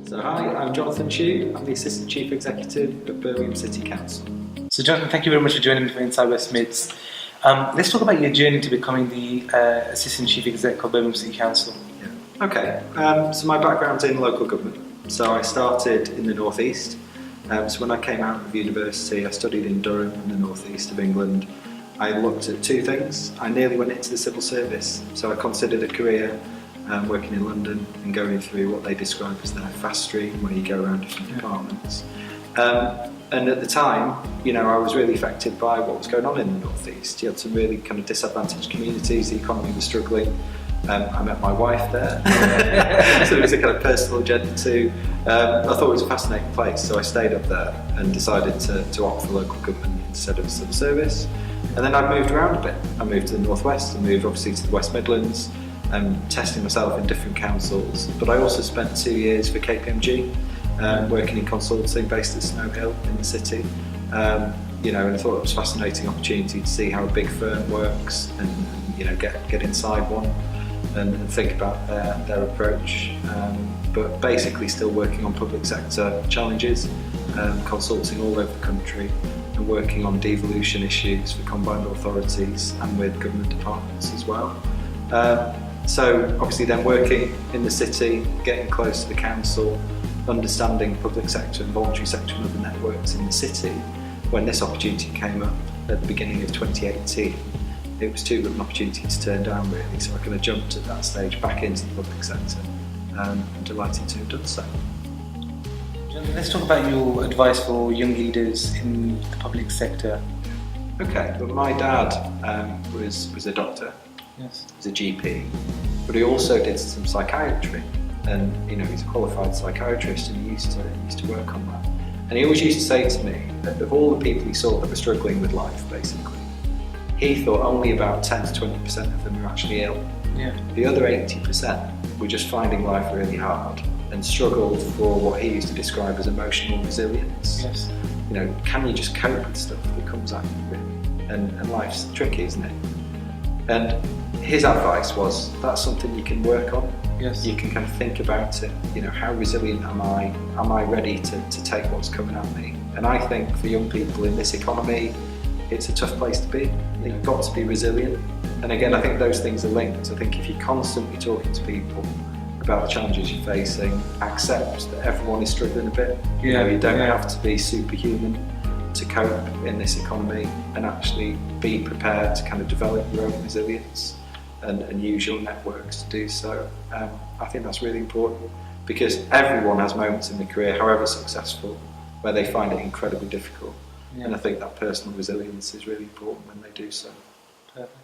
So hi, I'm Jonathan Tew. I'm the Assistant Chief Executive of Birmingham City Council. So Jonathan, thank you very much for joining me for Inside West Mids. Let's talk about your journey to becoming the Assistant Chief Executive of Birmingham City Council. Yeah. Okay, so my background's in local government. So I started in the North East. So when I came out of university, I studied in Durham in the North East of England. I looked at two things. I nearly went into the civil service. So I considered a career working in London and going through what they describe as their fast stream, where you go around different departments. And at the time, you know, I was really affected by what was going on in the North East. You had some really kind of disadvantaged communities, the economy was struggling. I met my wife there, so it was a kind of personal agenda too. I thought it was a fascinating place, so I stayed up there and decided to opt for local government instead of civil service. And then I moved around a bit. I moved to the North West, I moved obviously to the West Midlands, testing myself in different councils, but I also spent 2 years for KPMG, working in consulting based at Snow Hill in the city. You know, and I thought it was a fascinating opportunity to see how a big firm works and you know, get inside one and think about their approach. But basically still working on public sector challenges, consulting all over the country and working on devolution issues for combined authorities and with government departments as well. So obviously then working in the city, getting close to the council, understanding public sector and voluntary sector and other networks in the city. When this opportunity came up at the beginning of 2018, it was too good an opportunity to turn down really, so I kind of jumped at that stage back into the public sector. I'm delighted to have done so. Let's talk about your advice for young leaders in the public sector. Okay, but my dad was a doctor. Yes. He was a GP, but he also did some psychiatry, and you know, he's a qualified psychiatrist, and he used to work on that. And he always used to say to me that of all the people he saw that were struggling with life, basically, he thought only about 10 to 20% of them were actually ill. Yeah. The other 80% were just finding life really hard and struggled for what he used to describe as emotional resilience. Yes. You know, can you just cope with stuff that comes at you, really? And life's tricky, isn't it? And his advice was, that's something you can work on. Yes. You can kind of think about it, you know, how resilient am I? Am I ready to take what's coming at me? And I think for young people in this economy, it's a tough place to be. You've got to be resilient. And again, I think those things are linked. I think if you're constantly talking to people about the challenges you're facing, accept that everyone is struggling a bit. You know, you don't have to be superhuman to cope in this economy, and actually be prepared to kind of develop your own resilience and use your networks to do so. I think that's really important, because everyone has moments in their career, however successful, where they find it incredibly difficult. And I think that personal resilience is really important when they do so. Perfect.